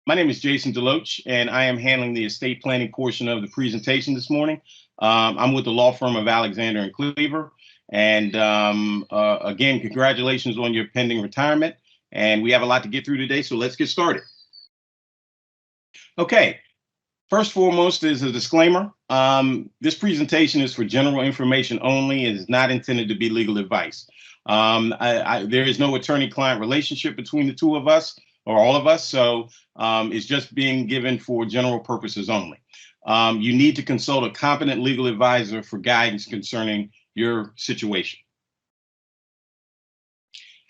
My name is Jason DeLoatch, and I am handling the estate planning portion of the presentation this morning. I'm with the law firm of Alexander and Cleaver. And again, congratulations on your pending retirement. And we have a lot to get through today, so let's get started. Okay, first foremost is a disclaimer. This presentation is for general information only and is not intended to be legal advice. There is no attorney-client relationship between the two of us or all of us, so it's just being given for general purposes only. You need to consult a competent legal advisor for guidance concerning your situation.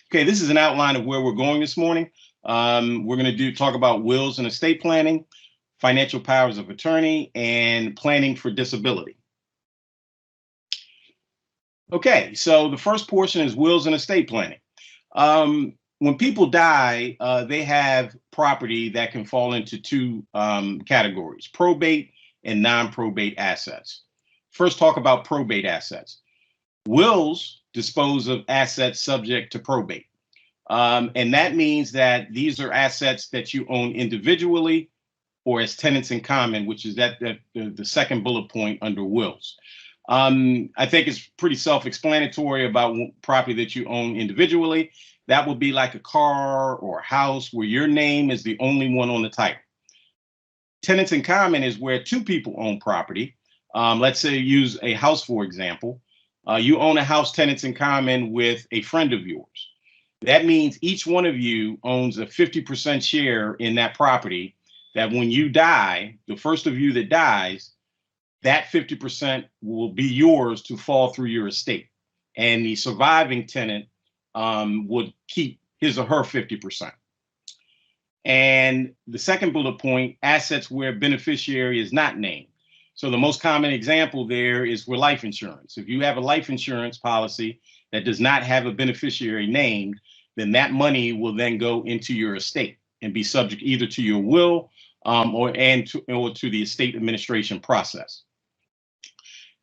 Okay, this is an outline of where we're going this morning. We're going to talk about wills and estate planning, financial powers of attorney, and planning for disability. Okay, so the first portion is wills and estate planning. When people die, they have property that can fall into two categories: probate and non-probate assets. First, talk about probate assets. Wills dispose of assets subject to probate. And that means that these are assets that you own individually or as tenants in common, which is the second bullet point under wills. I think it's pretty self-explanatory about property that you own individually. That would be like a car or a house where your name is the only one on the title. Tenants in common is where two people own property. Let's say use a house, for example. You own a house tenants in common with a friend of yours. That means each one of you owns a 50% share in that property, that when you die, the first of you that dies, that 50% will be yours to fall through your estate. And the surviving tenant would keep his or her 50%. And the second bullet point, assets where beneficiary is not named. So the most common example there is for life insurance. If you have a life insurance policy that does not have a beneficiary named, then that money will then go into your estate and be subject either to your will or to the estate administration process.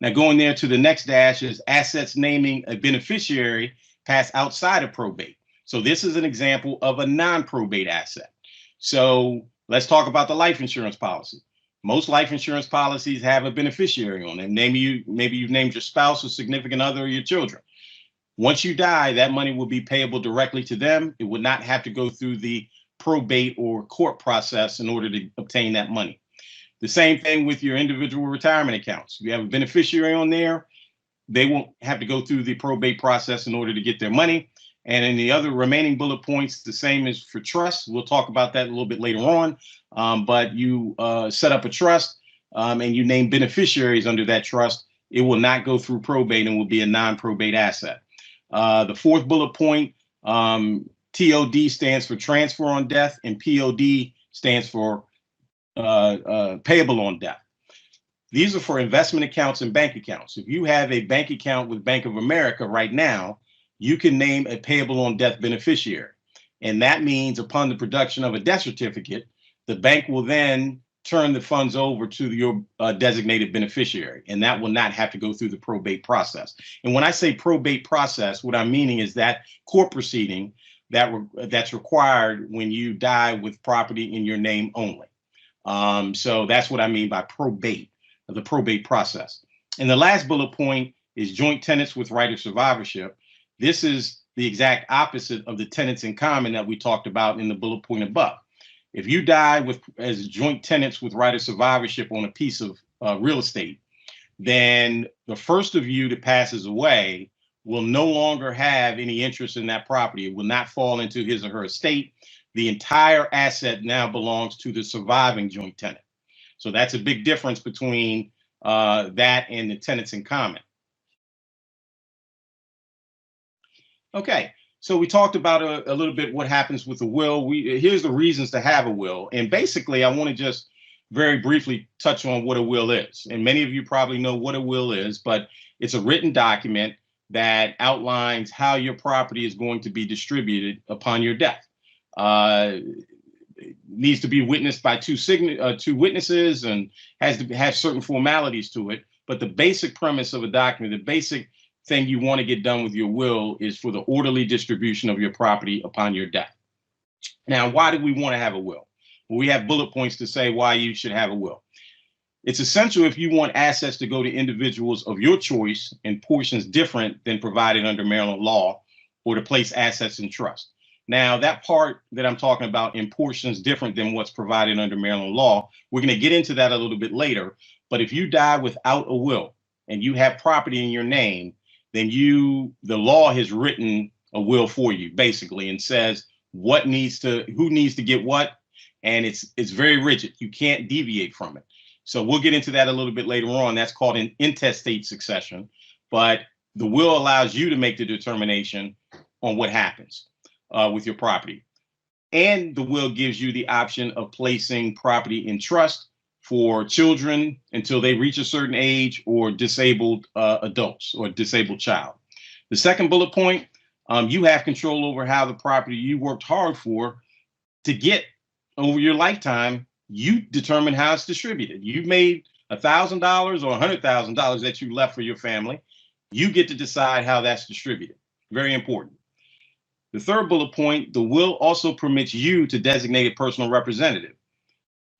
Now going there to the next dash is assets naming a beneficiary pass outside of probate. So this is an example of a non-probate asset. So let's talk about the life insurance policy. Most life insurance policies have a beneficiary on it. Maybe you've named your spouse or significant other or your children. Once you die, that money will be payable directly to them. It would not have to go through the probate or court process in order to obtain that money. The same thing with your individual retirement accounts. If you have a beneficiary on there, they won't have to go through the probate process in order to get their money. And in the other remaining bullet points, the same as for trusts. We'll talk about that a little bit later on. But you set up a trust and you name beneficiaries under that trust. It will not go through probate and will be a non-probate asset. The fourth bullet point, TOD stands for transfer on death, and POD stands for payable on death. These are for investment accounts and bank accounts. If you have a bank account with Bank of America right now, you can name a payable on death beneficiary. And that means upon the production of a death certificate, the bank will then turn the funds over to your designated beneficiary, and that will not have to go through the probate process. And when I say probate process, what I'm meaning is that court proceeding that's required when you die with property in your name only. So that's what I mean by probate, the probate process. And the last bullet point is joint tenants with right of survivorship. This is the exact opposite of the tenants in common that we talked about in the bullet point above. If you die as joint tenants with right of survivorship on a piece of real estate, then the first of you that passes away will no longer have any interest in that property. It will not fall into his or her estate. The entire asset now belongs to the surviving joint tenant. So that's a big difference between that and the tenants in common. Okay. So we talked about a little bit what happens with a will. Here's the reasons to have a will. And basically, I want to just very briefly touch on what a will is. And many of you probably know what a will is, but it's a written document that outlines how your property is going to be distributed upon your death. It needs to be witnessed by two witnesses and has to have certain formalities to it. But the basic premise of a document, the basic thing you want to get done with your will is for the orderly distribution of your property upon your death. Now, why do we want to have a will? We have bullet points to say why you should have a will. It's essential if you want assets to go to individuals of your choice in portions different than provided under Maryland law, or to place assets in trust. Now, that part that I'm talking about in portions different than what's provided under Maryland law, we're going to get into that a little bit later. But if you die without a will and you have property in your name, then the law has written a will for you, basically, and says who needs to get what. And it's very rigid. You can't deviate from it. So we'll get into that a little bit later on. That's called an intestate succession. But the will allows you to make the determination on what happens with your property. And the will gives you the option of placing property in trust for children until they reach a certain age, or disabled adults or disabled child. The second bullet point, you have control over how the property you worked hard for to get over your lifetime. You determine how it's distributed. You've made $1,000 or $100,000 that you left for your family. You get to decide how that's distributed. Very important. The third bullet point, the will also permits you to designate a personal representative.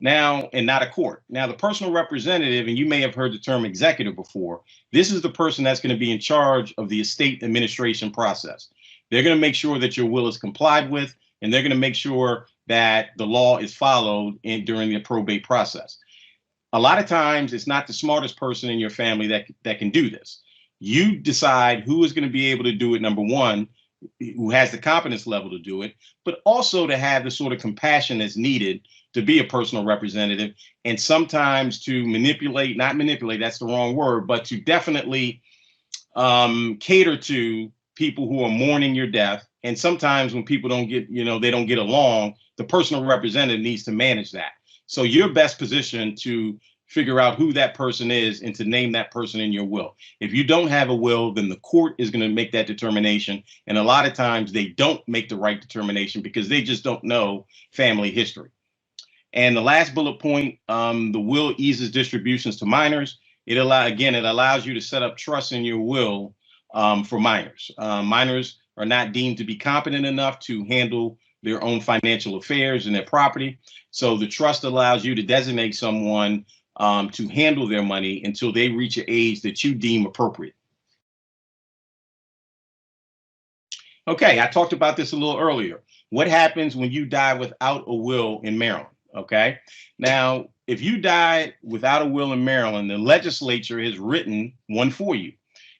Now, and not a court. Now, the personal representative, and you may have heard the term executive before, this is the person that's going to be in charge of the estate administration process. They're going to make sure that your will is complied with, and they're going to make sure that the law is followed during the probate process. A lot of times, it's not the smartest person in your family that can do this. You decide who is going to be able to do it, number one, who has the competence level to do it, but also to have the sort of compassion that's needed to be a personal representative, and sometimes to not manipulate, that's the wrong word, but to definitely cater to people who are mourning your death. And sometimes when people don't get, they don't get along, the personal representative needs to manage that. So you're best positioned to figure out who that person is and to name that person in your will. If you don't have a will, then the court is going to make that determination. And a lot of times they don't make the right determination because they just don't know family history. And the last bullet point, the will eases distributions to minors. It allows you to set up trusts in your will for minors. Minors are not deemed to be competent enough to handle their own financial affairs and their property. So the trust allows you to designate someone to handle their money until they reach an age that you deem appropriate. Okay, I talked about this a little earlier. What happens when you die without a will in Maryland? Okay, now, if you die without a will in Maryland, the legislature has written one for you.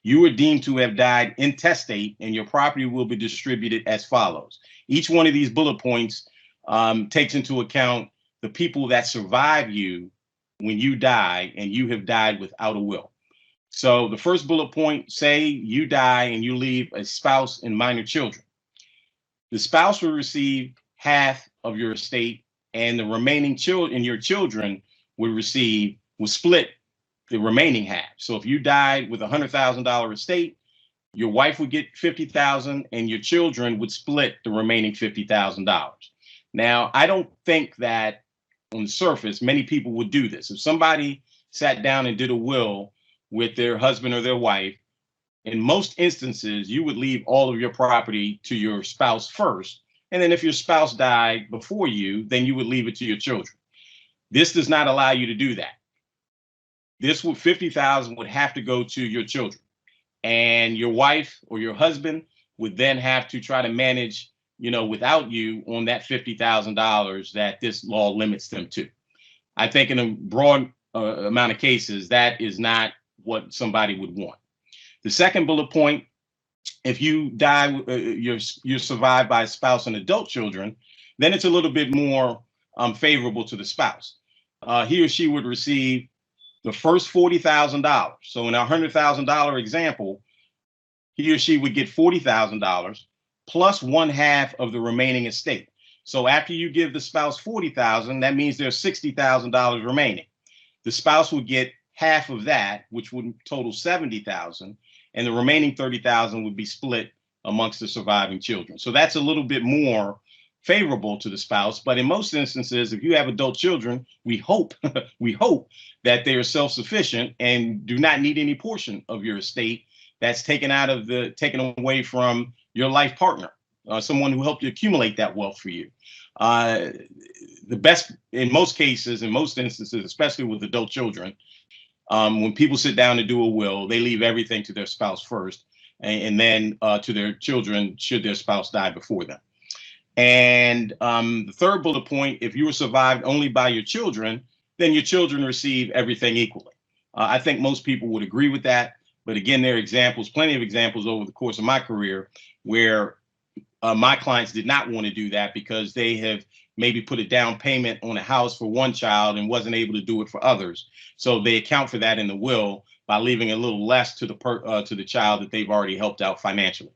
You are deemed to have died intestate, and your property will be distributed as follows. Each one of these bullet points takes into account the people that survive you when you die and you have died without a will. So the first bullet point, say you die and you leave a spouse and minor children. The spouse will receive half of your estate, and the remaining your children will split the remaining half. So if you died with $100,000 estate, your wife would get $50,000 and your children would split the remaining $50,000. Now, I don't think that on the surface, many people would do this. If somebody sat down and did a will with their husband or their wife, in most instances, you would leave all of your property to your spouse first. And then if your spouse died before you, then you would leave it to your children. This does not allow you to do that. This would $50,000 would have to go to your children, and your wife or your husband would then have to try to manage, without you on that $50,000 that this law limits them to. I think in a broad amount of cases, that is not what somebody would want. The second bullet point, if you die, you're survived by a spouse and adult children, then it's a little bit more favorable to the spouse. He or she would receive the first $40,000. So in our $100,000 example, he or she would get $40,000 plus one half of the remaining estate. So after you give the spouse $40,000, that means there's $60,000 remaining. The spouse would get half of that, which would total $70,000, and the remaining $30,000 would be split amongst the surviving children. So that's a little bit more favorable to the spouse. But in most instances, if you have adult children, we hope that they are self-sufficient and do not need any portion of your estate that's taken away from your life partner. someone who helped you accumulate that wealth for you. The best, in most cases, in most instances, especially with adult children, when people sit down to do a will, they leave everything to their spouse first, and then to their children should their spouse die before them. And the third bullet point, if you were survived only by your children, then your children receive everything equally. I think most people would agree with that. But again, there are examples, plenty of examples over the course of my career where my clients did not want to do that because they have maybe put a down payment on a house for one child and wasn't able to do it for others. So they account for that in the will by leaving a little less to the child that they've already helped out financially.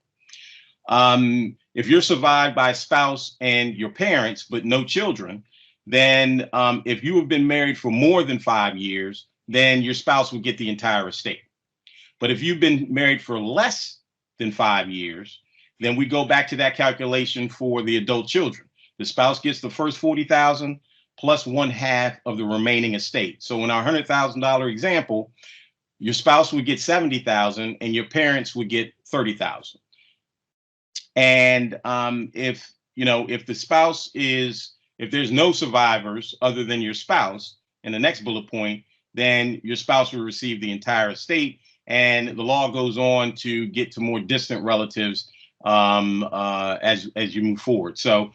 If you're survived by a spouse and your parents, but no children, then if you have been married for more than 5 years, then your spouse will get the entire estate. But if you've been married for less than 5 years, then we go back to that calculation for the adult children. The spouse gets the first $40,000 plus 1/2 of the remaining estate. So in our $100,000 example, your spouse would get $70,000 and your parents would get $30,000. And if the spouse if there's no survivors other than your spouse in the next bullet point, then your spouse will receive the entire estate. And the law goes on to get to more distant relatives as you move forward. So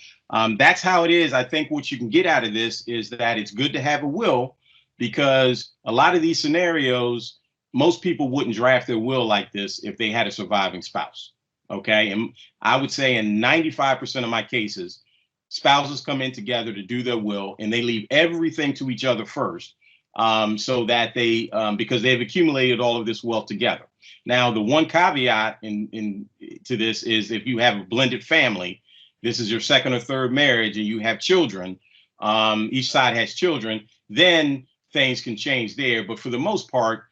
that's how it is. I think what you can get out of this is that it's good to have a will, because a lot of these scenarios, most people wouldn't draft their will like this if they had a surviving spouse. Okay. And I would say in 95% of my cases, spouses come in together to do their will and they leave everything to each other first. So that they, because they've accumulated all of this wealth together. Now, the one caveat to this is if you have a blended family, this is your second or third marriage, and you have children, each side has children, then things can change there. But for the most part,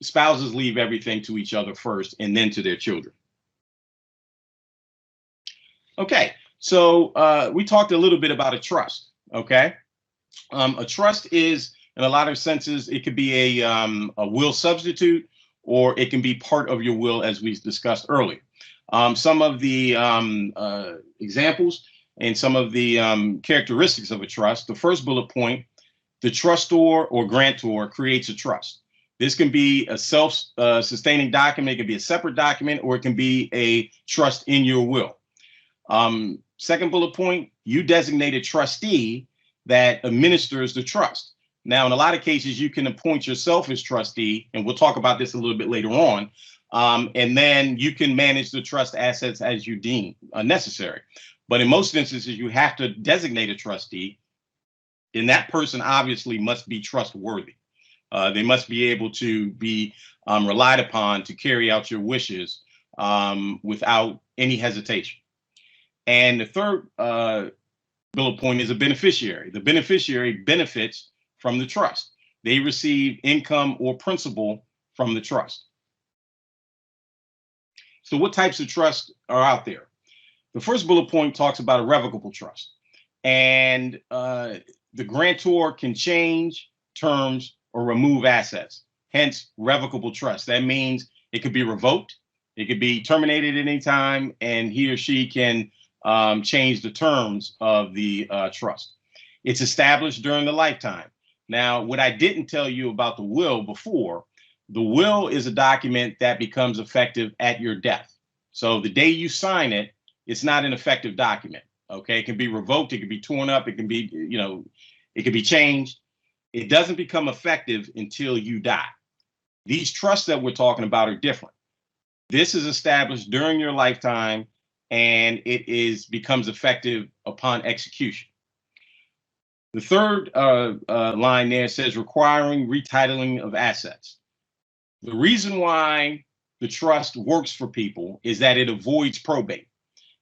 spouses leave everything to each other first and then to their children. Okay, so we talked a little bit about a trust. Okay, a trust is, in a lot of senses, it could be a will substitute, or it can be part of your will, as we discussed earlier. Some of the examples and some of the characteristics of a trust. The first bullet point, the trustor or grantor creates a trust. This can be a self-sustaining document, it can be a separate document, or it can be a trust in your will. Second bullet point, you designate a trustee that administers the trust. Now, in a lot of cases, you can appoint yourself as trustee, and we'll talk about this a little bit later on, and then you can manage the trust assets as you deem necessary. But in most instances, you have to designate a trustee, and that person obviously must be trustworthy. They must be able to be relied upon to carry out your wishes without any hesitation. And the third bullet point is a beneficiary. The beneficiary benefits from the trust. They receive income or principal from the trust. So what types of trusts are out there? The first bullet point talks about a revocable trust. And the grantor can change terms or remove assets, hence revocable trust. That means it could be revoked, it could be terminated at any time, and he or she can change the terms of the trust. It's established during the lifetime. Now, what I didn't tell you about the will before, the will is a document that becomes effective at your death. So the day you sign it, it's not an effective document. Okay, it can be revoked, it can be torn up, it can be, it can be changed. It doesn't become effective until you die. These trusts that we're talking about are different. This is established during your lifetime, and it becomes effective upon execution. The third line there says requiring retitling of assets. The reason why the trust works for people is that it avoids probate.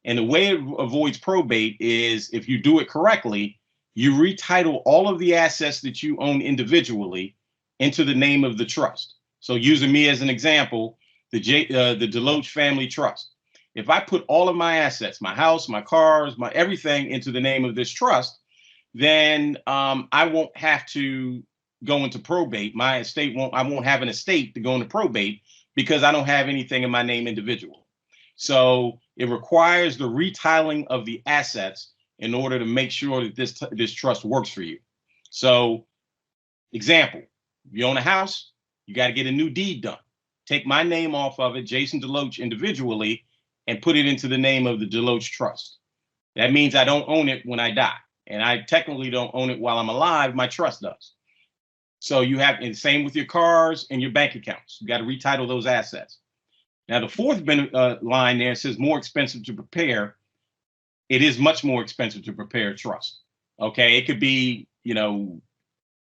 And the way it avoids probate is if you do it correctly, you retitle all of the assets that you own individually into the name of the trust. So using me as an example, the DeLoatch Family Trust. If I put all of my assets, my house, my cars, my everything into the name of this trust, then I won't have to go into probate. My estate I won't have an estate to go into probate because I don't have anything in my name individual. So it requires the retitling of the assets in order to make sure that this trust works for you. So, example, if you own a house, you got to get a new deed done. Take my name off of it, Jason DeLoatch, individually, and put it into the name of the DeLoatch Trust. That means I don't own it when I die. And I technically don't own it while I'm alive. My trust does. So you have, and same with your cars and your bank accounts. You got to retitle those assets. Now, the fourth line there says more expensive to prepare. It is much more expensive to prepare a trust. Okay, it could be,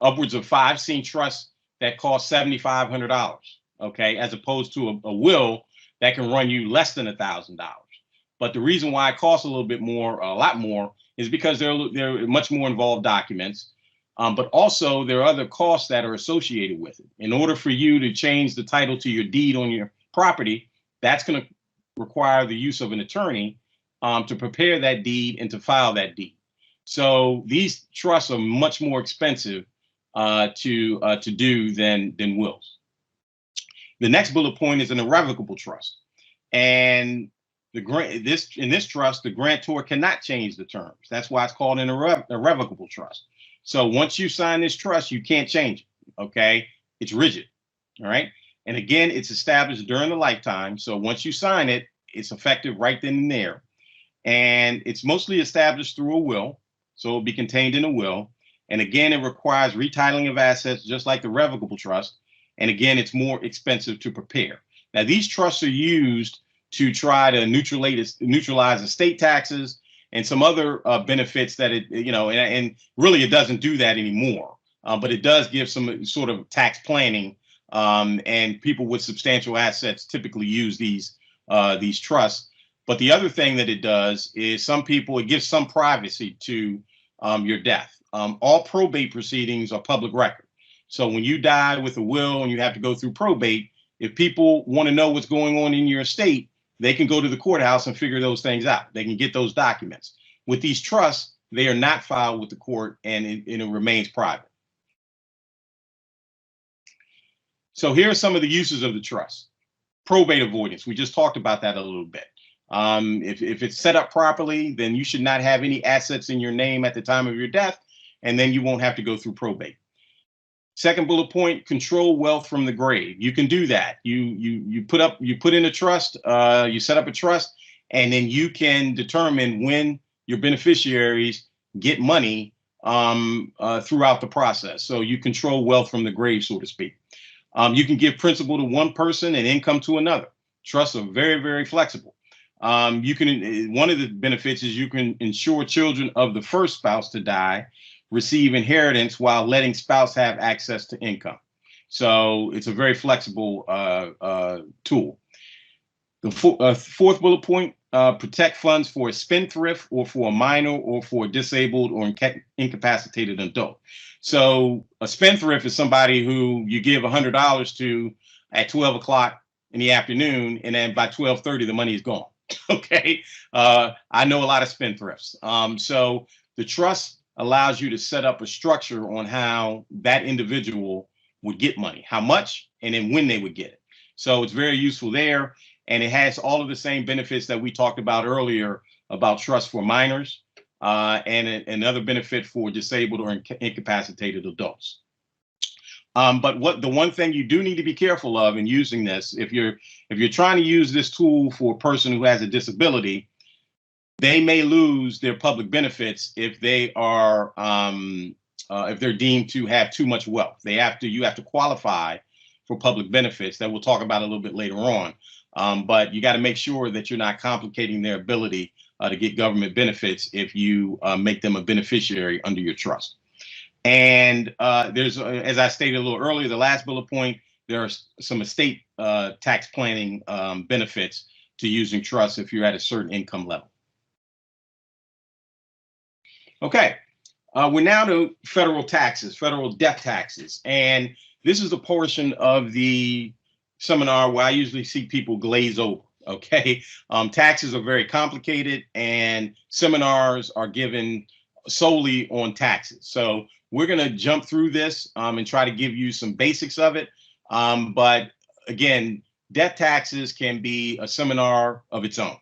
upwards of 5 scene trusts that cost $7,500. Okay, as opposed to a will that can run you less than $1,000. But the reason why it costs a little bit more, a lot more, is because there are much more involved documents. But also there are other costs that are associated with it. In order for you to change the title to your deed on your property, that's going to require the use of an attorney to prepare that deed and to file that deed. So these trusts are much more expensive to do than wills. The next bullet point is an irrevocable trust, and in this trust, the grantor cannot change the terms. That's why it's called an irrevocable trust. So once you sign this trust, you can't change it. Okay, it's rigid. All right, and again, it's established during the lifetime. So once you sign it, it's effective right then and there, and it's mostly established through a will. So it'll be contained in a will. And again, it requires retitling of assets, just like the revocable trust. And again, it's more expensive to prepare. Now, these trusts are used to try to neutralize estate taxes and some other benefits that and really it doesn't do that anymore. But it does give some sort of tax planning, and people with substantial assets typically use these trusts. But the other thing that it does is it gives some privacy to your death. All probate proceedings are public record. So when you die with a will and you have to go through probate, if people want to know what's going on in your estate, they can go to the courthouse and figure those things out. They can get those documents. With these trusts, they are not filed with the court, and it remains private. So here are some of the uses of the trust. Probate avoidance. We just talked about that a little bit. If it's set up properly, then you should not have any assets in your name at the time of your death, and then you won't have to go through probate. Second bullet point, control wealth from the grave. You can do that. You put in a trust, you set up a trust, and then you can determine when your beneficiaries get money throughout the process. So you control wealth from the grave, so to speak. You can give principal to one person and income to another. Trusts are very, very flexible. One of the benefits is you can ensure children of the first spouse to die receive inheritance while letting spouse have access to income. So it's a very flexible tool. The fourth bullet point, protect funds for a spendthrift or for a minor or for a disabled or incapacitated adult. So a spendthrift is somebody who you give $100 to at 12 o'clock in the afternoon, and then by 12:30, the money is gone. Okay. I know a lot of spendthrifts. So the trust allows you to set up a structure on how that individual would get money, how much, and then when they would get it. So it's very useful there. And it has all of the same benefits that we talked about earlier about trust for minors and another benefit for disabled or incapacitated adults. But the one thing you do need to be careful of in using this, if you're trying to use this tool for a person who has a disability, they may lose their public benefits if they are if they're deemed to have too much wealth. You have to qualify for public benefits that we'll talk about a little bit later on. But you got to make sure that you're not complicating their ability to get government benefits if you make them a beneficiary under your trust. And there's, as I stated a little earlier, the last bullet point, there are some estate tax planning benefits to using trusts if you're at a certain income level. Okay, we're now to federal taxes, federal death taxes. And this is a portion of the seminar where I usually see people glaze over. Okay, taxes are very complicated and seminars are given solely on taxes. So we're going to jump through this and try to give you some basics of it. But again, death taxes can be a seminar of its own.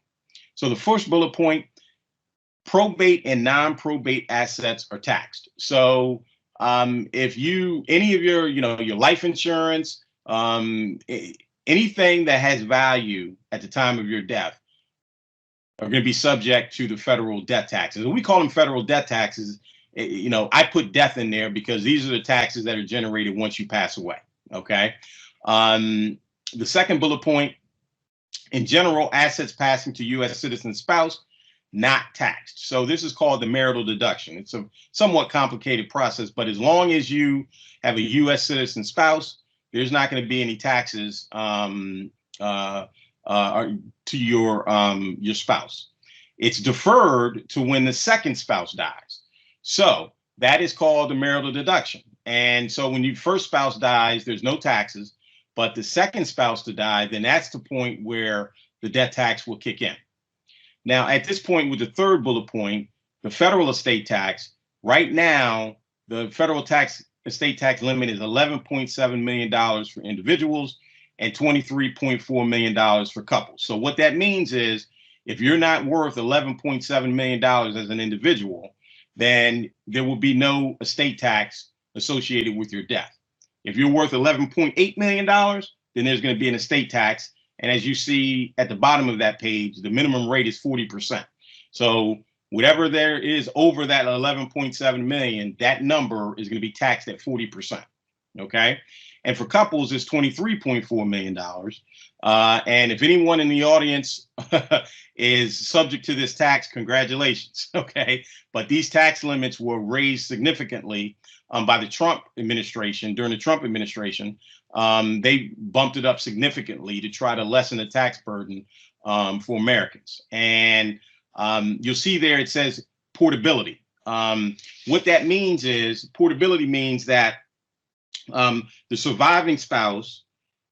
So the first bullet point, probate and non-probate assets are taxed. So if any of your, your life insurance, anything that has value at the time of your death are going to be subject to the federal death taxes. And we call them federal death taxes. I put death in there because these are the taxes that are generated once you pass away. Okay. The second bullet point, in general, assets passing to U.S. citizen spouse, not taxed. So this is called the marital deduction. It's a somewhat complicated process, but as long as you have a U.S. citizen spouse, there's not going to be any taxes to your spouse. It's deferred to when the second spouse dies. So that is called the marital deduction. And so when your first spouse dies, there's no taxes, but the second spouse to die, then that's the point where the death tax will kick in. Now, at this point, with the third bullet point, the federal estate tax, right now, the federal estate tax limit is $11.7 million for individuals and $23.4 million for couples. So what that means is if you're not worth $11.7 million as an individual, then there will be no estate tax associated with your death. If you're worth $11.8 million, then there's going to be an estate tax. And as you see at the bottom of that page, the minimum rate is 40%. So whatever there is over that 11.7 million, that number is going to be taxed at 40%. Okay. And for couples, it's $23.4 million. And if anyone in the audience is subject to this tax, congratulations. Okay. But these tax limits were raised significantly by the Trump administration. During the Trump administration, they bumped it up significantly to try to lessen the tax burden for Americans. And you'll see there it says portability. What that means is portability means that the surviving spouse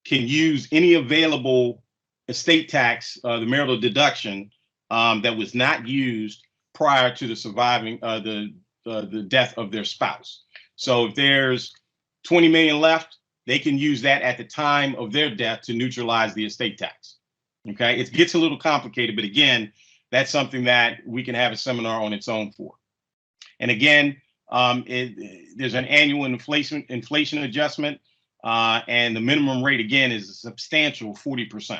can use any available estate tax, the marital deduction that was not used prior to the surviving the death of their spouse. So if there's 20 million left, they can use that at the time of their death to neutralize the estate tax. Okay, it gets a little complicated, but again, that's something that we can have a seminar on its own for. And again, there's an annual inflation adjustment, and the minimum rate again is a substantial 40%.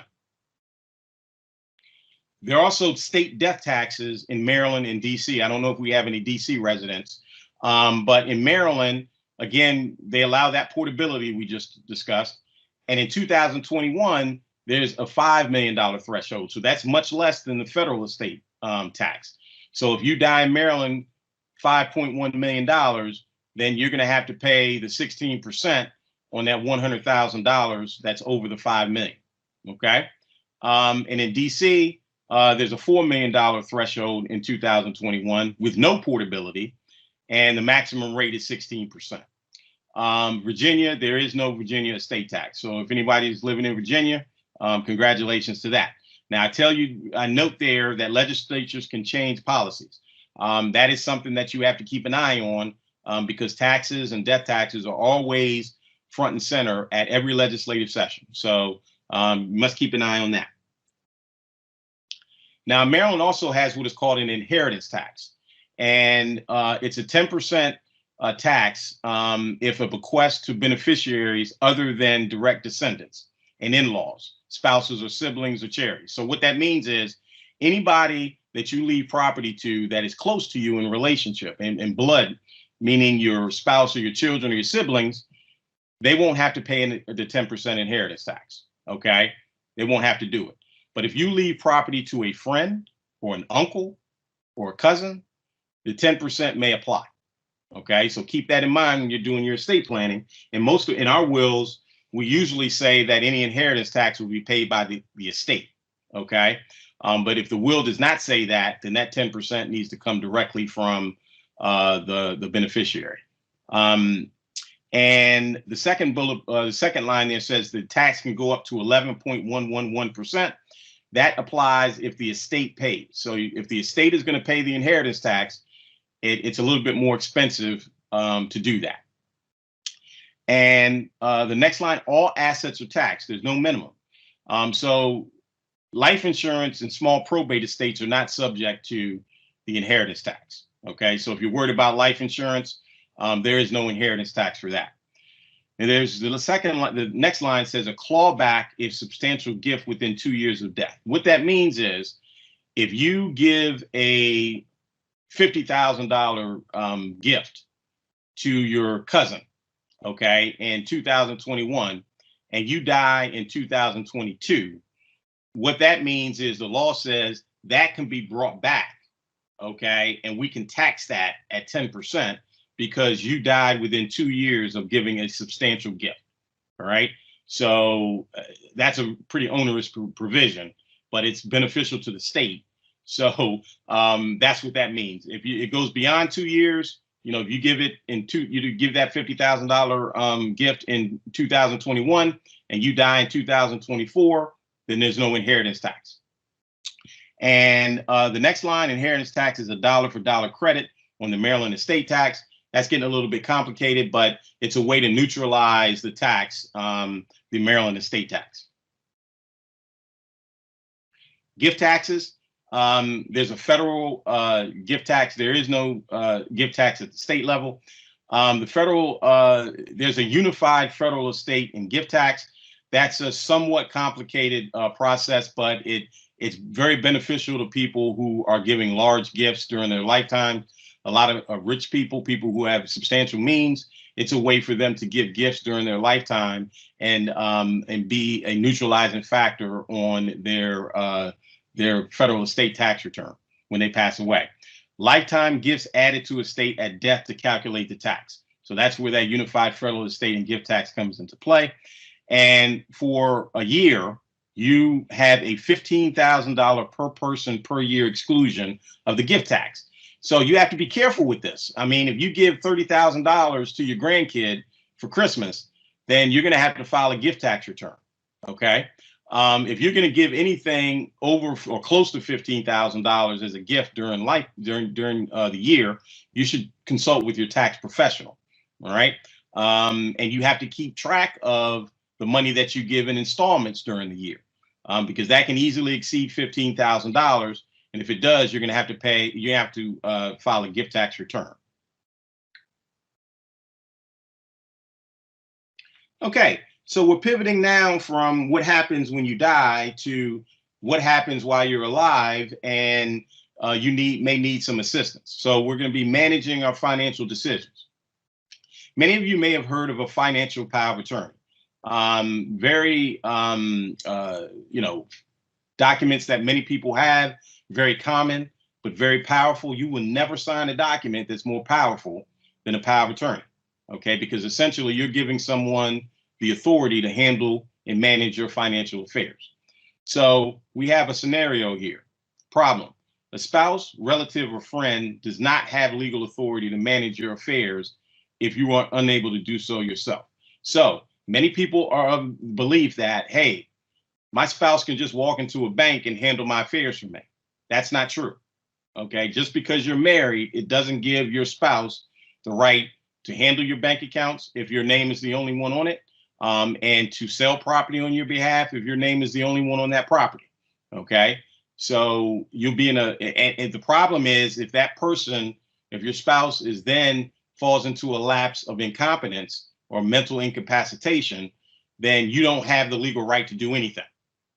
There are also state death taxes in Maryland and DC. I don't know if we have any DC residents, but in Maryland, again, they allow that portability we just discussed. And in 2021, there's a $5 million threshold. So that's much less than the federal estate tax. So if you die in Maryland, $5.1 million, then you're going to have to pay the 16% on that $100,000 that's over the $5 million. Okay. And in DC, there's a $4 million threshold in 2021 with no portability, and the maximum rate is 16%. Virginia, there is no Virginia estate tax. So if anybody's living in Virginia, congratulations to that. Now, I note there that legislatures can change policies. That is something that you have to keep an eye on because taxes and death taxes are always front and center at every legislative session. So you must keep an eye on that. Now, Maryland also has what is called an inheritance tax, and it's a 10% tax if a bequest to beneficiaries other than direct descendants and in-laws, spouses or siblings or charities. So what that means is anybody that you leave property to that is close to you in relationship and blood, meaning your spouse or your children or your siblings, they won't have to pay the 10% inheritance tax. Okay, they won't have to do it. But if you leave property to a friend or an uncle or a cousin, the 10% may apply. Okay, so keep that in mind when you're doing your estate planning. And in our wills, we usually say that any inheritance tax will be paid by the estate. Okay, but if the will does not say that, then that 10% needs to come directly from the beneficiary. And the second the second line there says the tax can go up to 11.111%. That applies if the estate pays. So if the estate is going to pay the inheritance tax, it's a little bit more expensive to do that. And the next line, all assets are taxed. There's no minimum. So life insurance and small probate estates are not subject to the inheritance tax. Okay, so if you're worried about life insurance, there is no inheritance tax for that. And there's the second line, the next line says a clawback if substantial gift within 2 years of death. What that means is if you give a $50,000 gift to your cousin, okay, in 2021, and you die in 2022, what that means is the law says that can be brought back, okay, and we can tax that at 10% because you died within 2 years of giving a substantial gift. All right. So that's a pretty onerous provision, but it's beneficial to the state. So that's what that means. If it goes beyond 2 years, if you give it you give that $50,000 gift in 2021 and you die in 2024, then there's no inheritance tax. And the next line, inheritance tax, is a dollar for dollar credit on the Maryland estate tax. That's getting a little bit complicated, but it's a way to neutralize the tax, the Maryland estate tax. Gift taxes. There's a federal gift tax. There is no gift tax at the state level. There's a unified federal estate and gift tax. That's a somewhat complicated process, but it's very beneficial to people who are giving large gifts during their lifetime. A lot of rich people who have substantial means, it's a way for them to give gifts during their lifetime and be a neutralizing factor on their federal estate tax return when they pass away. Lifetime gifts added to estate at death to calculate the tax. So that's where that unified federal estate and gift tax comes into play. And for a year, you have a $15,000 per person per year exclusion of the gift tax. So you have to be careful with this. I mean, if you give $30,000 to your grandkid for Christmas, then you're going to have to file a gift tax return. Okay. If you're going to give anything over or close to $15,000 as a gift during the year, you should consult with your tax professional. All right. And you have to keep track of the money that you give in installments during the year, because that can easily exceed $15,000. And if it does, you're going to have to you have to file a gift tax return. Okay, so we're pivoting now from what happens when you die to what happens while you're alive, and you may need some assistance. So we're going to be managing our financial decisions. Many of you may have heard of a financial power of attorney. Documents that many people have, very common, but very powerful. You will never sign a document that's more powerful than a power of attorney, okay? Because essentially you're giving someone the authority to handle and manage your financial affairs. So we have a scenario here. Problem: a spouse, relative, or friend does not have legal authority to manage your affairs if you are unable to do so yourself. So many people are of belief that, hey, my spouse can just walk into a bank and handle my affairs for me. That's not true. Okay, just because you're married, it doesn't give your spouse the right to handle your bank accounts if your name is the only one on it, and to sell property on your behalf if your name is the only one on that property. Okay, so you'll be and the problem is if your spouse is then falls into a lapse of incompetence or mental incapacitation, then you don't have the legal right to do anything.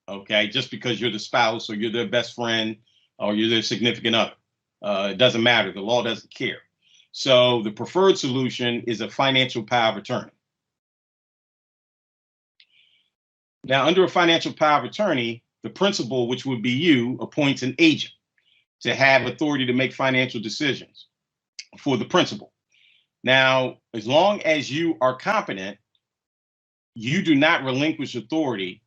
Okay, just because you're the spouse or you're their best friend or you're their significant other. It doesn't matter. The law doesn't care. So the preferred solution is a financial power of attorney. Now, under a financial power of attorney, the principal, which would be you, appoints an agent to have authority to make financial decisions for the principal. Now, as long as you are competent, you do not relinquish authority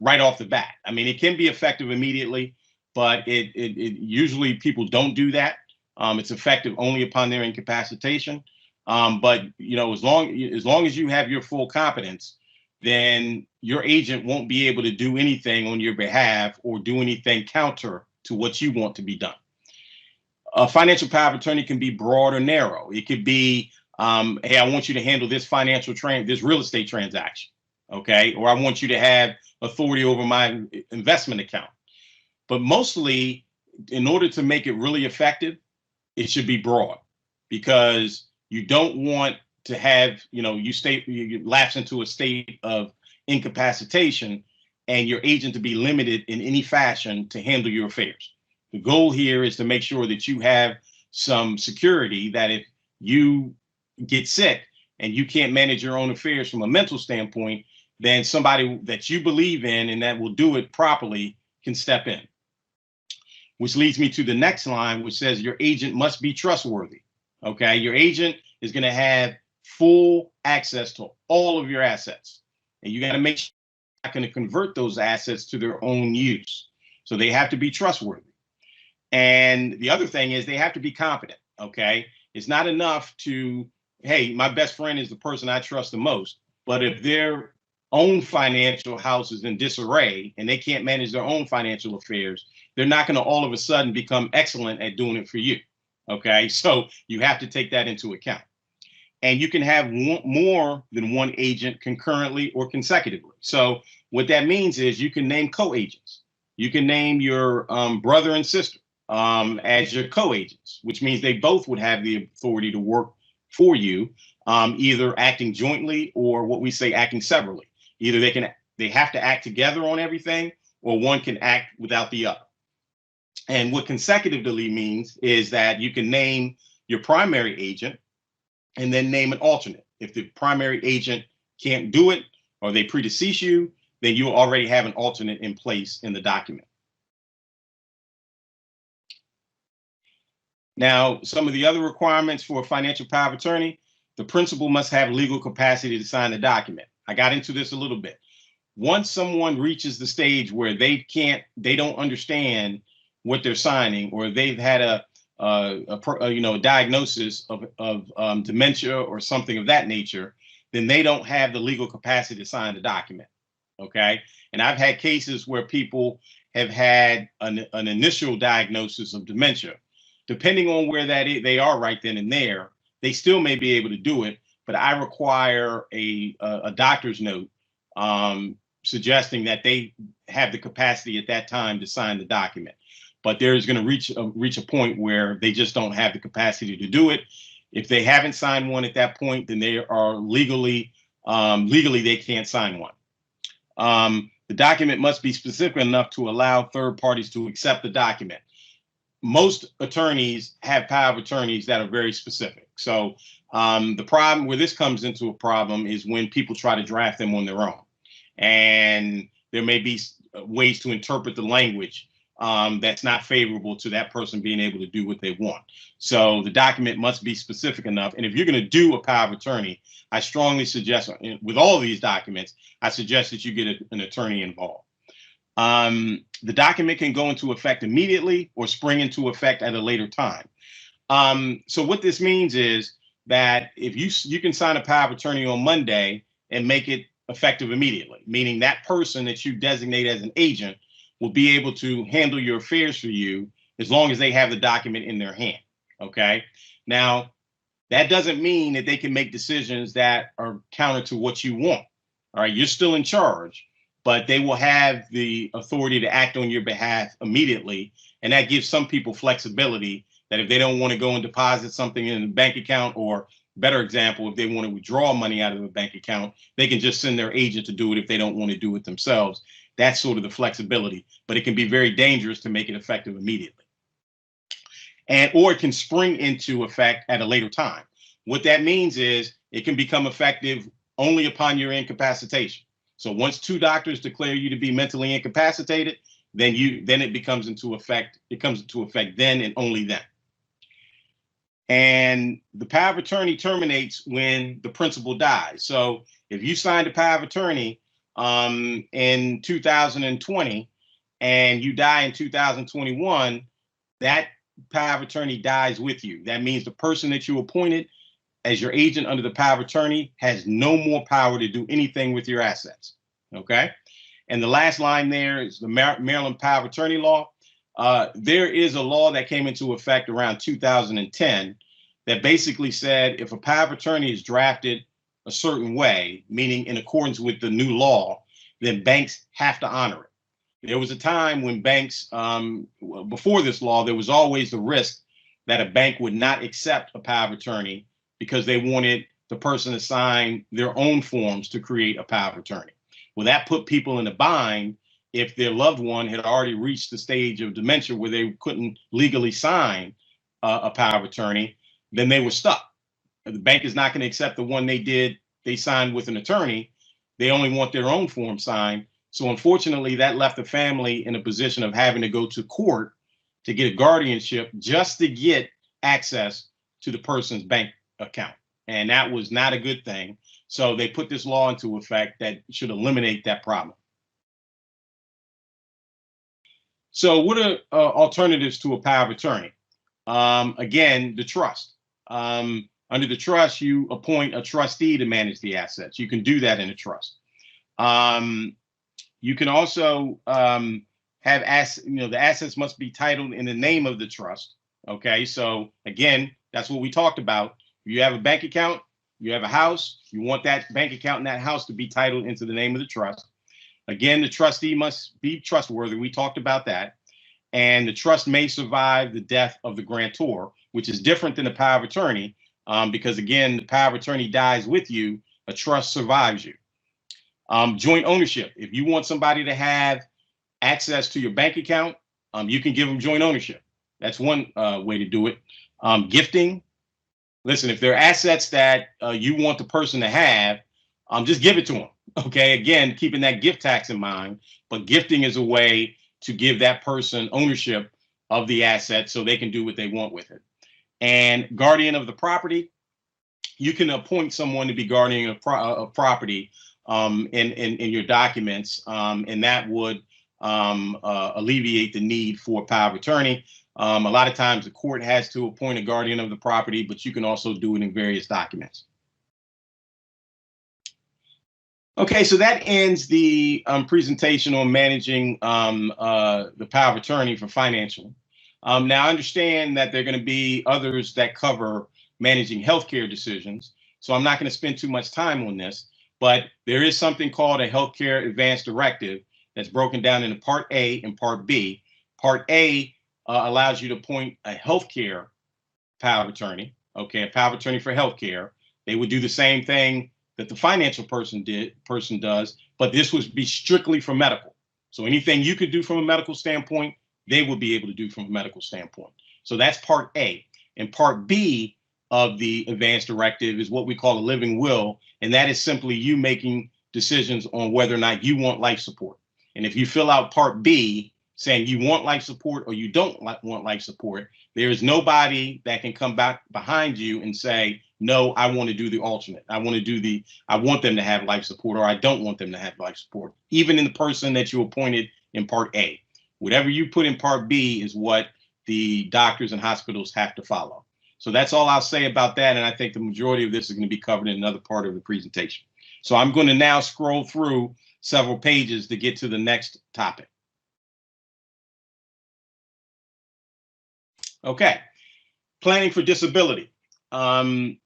right off the bat. I mean, it can be effective immediately, but it usually people don't do that. It's effective only upon their incapacitation. But as long as you have your full competence, then your agent won't be able to do anything on your behalf or do anything counter to what you want to be done. A financial power of attorney can be broad or narrow. It could be, hey, I want you to handle this this real estate transaction, okay? Or I want you to have authority over my investment account. But mostly, in order to make it really effective, it should be broad, because you don't want to have, you lapse into a state of incapacitation and your agent to be limited in any fashion to handle your affairs. The goal here is to make sure that you have some security that if you get sick and you can't manage your own affairs from a mental standpoint, then somebody that you believe in and that will do it properly can step in. Which leads me to the next line, which says your agent must be trustworthy. Okay, your agent is going to have full access to all of your assets, and you got to make sure they're not going to convert those assets to their own use. So they have to be trustworthy. And the other thing is they have to be competent. Okay, it's not enough to, hey, my best friend is the person I trust the most, but if their own financial house is in disarray and they can't manage their own financial affairs, they're not going to all of a sudden become excellent at doing it for you. Okay, so you have to take that into account. And you can have more than one agent concurrently or consecutively. So what that means is you can name co-agents. You can name your brother and sister as your co-agents, which means they both would have the authority to work for you, either acting jointly or what we say acting severally. Either they have to act together on everything, or one can act without the other. And what consecutively means is that you can name your primary agent and then name an alternate. If the primary agent can't do it or they predecease you, then you already have an alternate in place in the document. Now, some of the other requirements for a financial power of attorney: the principal must have legal capacity to sign the document. I got into this a little bit. Once someone reaches the stage where they don't understand what they're signing, or they've had a diagnosis of dementia or something of that nature, then they don't have the legal capacity to sign the document. Okay, and I've had cases where people have had an initial diagnosis of dementia. Depending on where they are right then and there, they still may be able to do it, but I require a doctor's note suggesting that they have the capacity at that time to sign the document. But there's going to reach a point where they just don't have the capacity to do it. If they haven't signed one at that point, then they are legally they can't sign one. The document must be specific enough to allow third parties to accept the document. Most attorneys have power of attorneys that are very specific. So the problem where this comes into a problem is when people try to draft them on their own. And there may be ways to interpret the language that's not favorable to that person being able to do what they want. So the document must be specific enough. And if you're going to do a power of attorney, I strongly suggest, with all of these documents, I suggest that you get an attorney involved. The document can go into effect immediately or spring into effect at a later time. So what this means is that if you can sign a power of attorney on Monday and make it effective immediately, meaning that person that you designate as an agent will be able to handle your affairs for you as long as they have the document in their hand. Okay. Now, that doesn't mean that they can make decisions that are counter to what you want. All right. You're still in charge, but they will have the authority to act on your behalf immediately. And that gives some people flexibility that if they don't want to go and deposit something in a bank account, or better example, if they want to withdraw money out of a bank account, they can just send their agent to do it if they don't want to do it themselves. That's sort of the flexibility, but it can be very dangerous to make it effective immediately. Or it can spring into effect at a later time. What that means is it can become effective only upon your incapacitation. So once 2 doctors declare you to be mentally incapacitated, then it comes into effect then and only then. And the power of attorney terminates when the principal dies. So if you signed a power of attorney in 2020 and you die in 2021, that power of attorney dies with you. That means the person that you appointed as your agent under the power of attorney has no more power to do anything with your assets. Okay. And the last line there is the Maryland power of attorney law. There is a law that came into effect around 2010 that basically said if a power of attorney is drafted a certain way, meaning in accordance with the new law, then banks have to honor it. There was a time when banks, before this law, there was always the risk that a bank would not accept a power of attorney because they wanted the person to sign their own forms to create a power of attorney. Well, that put people in a bind if their loved one had already reached the stage of dementia where they couldn't legally sign a power of attorney, then they were stuck. The bank is not going to accept the one they signed with an attorney. They only want their own form signed. So unfortunately, that left the family in a position of having to go to court to get a guardianship just to get access to the person's bank account. And that was not a good thing. So they put this law into effect that should eliminate that problem. So what are alternatives to a power of attorney? Again, the trust. Under the trust, you appoint a trustee to manage the assets. You can do that in a trust. You can also have the assets must be titled in the name of the trust. Okay, so again, that's what we talked about. You have a bank account, you have a house, you want that bank account and that house to be titled into the name of the trust. Again, the trustee must be trustworthy. We talked about that. And the trust may survive the death of the grantor, which is different than the power of attorney, because again, the power of attorney dies with you, a trust survives you. Joint ownership. If you want somebody to have access to your bank account, you can give them joint ownership. That's one way to do it. Gifting. Listen, if there are assets that you want the person to have, just give it to them. Okay, again, keeping that gift tax in mind, but gifting is a way to give that person ownership of the asset so they can do what they want with it. And guardian of the property, you can appoint someone to be guardian of property in your documents, and that would alleviate the need for power of attorney. A lot of times the court has to appoint a guardian of the property, but you can also do it in various documents. Okay, so that ends the presentation on managing the power of attorney for financial. Now, I understand that there are going to be others that cover managing healthcare decisions, so I'm not going to spend too much time on this, but there is something called a healthcare advance directive that's broken down into Part A and Part B. Part A allows you to appoint a healthcare power of attorney, okay, a power of attorney for healthcare. They would do the same thing that the financial person does, but this would be strictly for medical. So anything you could do from a medical standpoint, they would be able to do from a medical standpoint. So that's Part A. And Part B of the advance directive is what we call a living will, and that is simply you making decisions on whether or not you want life support. And if you fill out Part B saying you want life support or you don't want life support, there is nobody that can come back behind you and say, no, I want to do the alternate. I want them to have life support, or I don't want them to have life support, even in the person that you appointed in Part A. Whatever you put in Part B is what the doctors and hospitals have to follow. So that's all I'll say about that. And I think the majority of this is going to be covered in another part of the presentation. So I'm going to now scroll through several pages to get to the next topic. Okay, planning for disability. Planning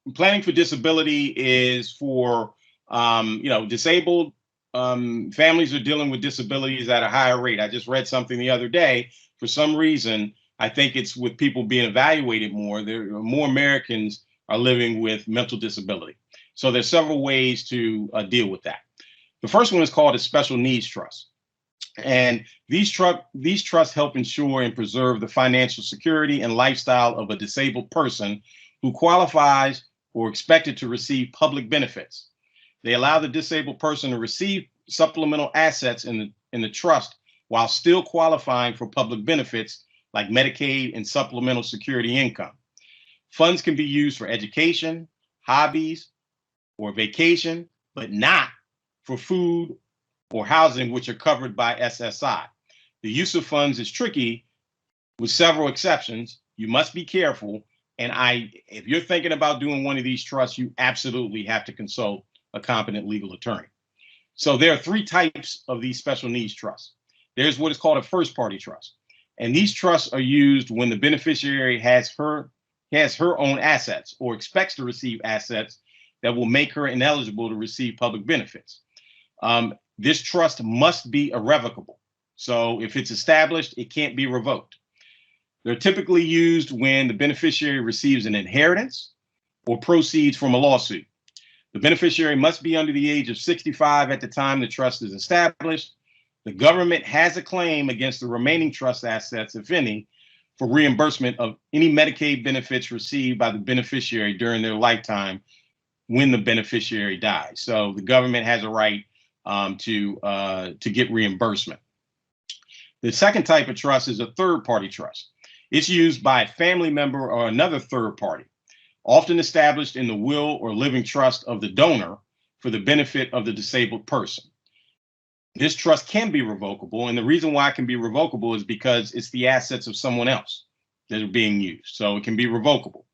for disability is for, disabled families are dealing with disabilities at a higher rate. I just read something the other day. For some reason, I think it's with people being evaluated more. There are more Americans are living with mental disability. So there's several ways to deal with that. The first one is called a special needs trust. And these trusts help ensure and preserve the financial security and lifestyle of a disabled person who qualifies or expected to receive public benefits. They allow the disabled person to receive supplemental assets in the trust while still qualifying for public benefits like Medicaid and supplemental security income. Funds can be used for education, hobbies, or vacation, but not for food or housing, which are covered by SSI. The use of funds is tricky with several exceptions. You must be careful. And if you're thinking about doing one of these trusts, you absolutely have to consult a competent legal attorney. So there are three types of these special needs trusts. There's what is called a first party trust. And these trusts are used when the beneficiary has her own assets or expects to receive assets that will make her ineligible to receive public benefits. this trust must be irrevocable. So if it's established, it can't be revoked. They're typically used when the beneficiary receives an inheritance or proceeds from a lawsuit. The beneficiary must be under the age of 65 at the time the trust is established. The government has a claim against the remaining trust assets, if any, for reimbursement of any Medicaid benefits received by the beneficiary during their lifetime when the beneficiary dies. So the government has a right to get reimbursement. The second type of trust is a third-party trust. It's used by a family member or another third party, often established in the will or living trust of the donor for the benefit of the disabled person. This trust can be revocable, and the reason why it can be revocable is because it's the assets of someone else that are being used, so it can be revocable.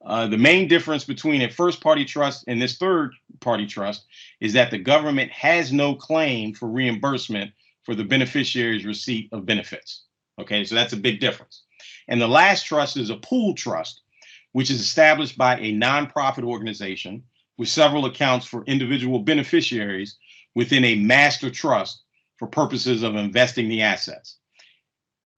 The main difference between a first-party trust and this third-party trust is that the government has no claim for reimbursement for the beneficiary's receipt of benefits. Okay, so that's a big difference. And the last trust is a pooled trust, which is established by a nonprofit organization with several accounts for individual beneficiaries within a master trust for purposes of investing the assets.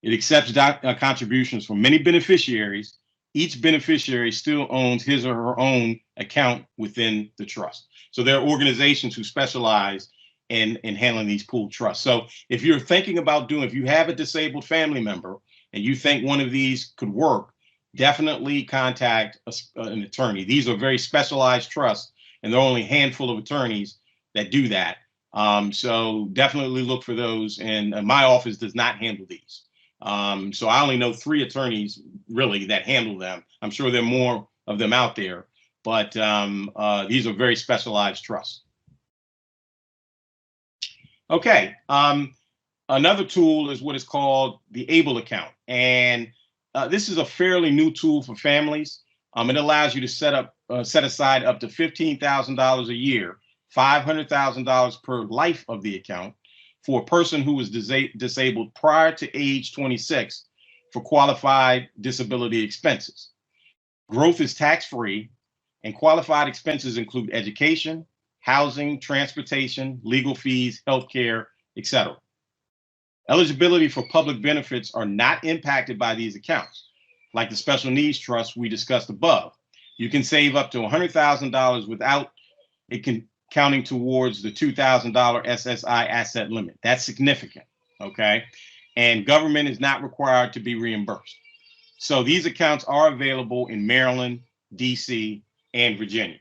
It accepts contributions from many beneficiaries. Each beneficiary still owns his or her own account within the trust. So there are organizations who specialize in handling these pooled trusts. So if you're thinking about if you have a disabled family member and you think one of these could work, definitely contact an attorney. These are very specialized trusts, and there are only a handful of attorneys that do that. So definitely look for those. And my office does not handle these. So I only know 3 attorneys really that handle them. I'm sure there are more of them out there, but these are very specialized trusts. Okay. Another tool is what is called the ABLE account. And this is a fairly new tool for families. It allows you to set aside up to $15,000 a year, $500,000 per life of the account for a person who was disabled prior to age 26 for qualified disability expenses. Growth is tax-free, and qualified expenses include education, housing, transportation, legal fees, healthcare, etc. Eligibility for public benefits are not impacted by these accounts. Like the special needs trust we discussed above, you can save up to $100,000 without it counting towards the $2,000 SSI asset limit. That's significant, okay? And government is not required to be reimbursed. So these accounts are available in Maryland, DC, and Virginia.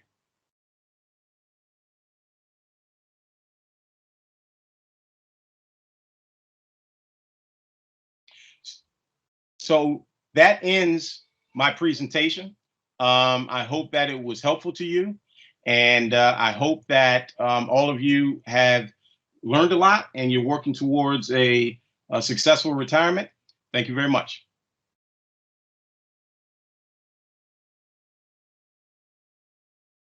So that ends my presentation. I hope that it was helpful to you. And I hope that all of you have learned a lot and you're working towards a successful retirement. Thank you very much.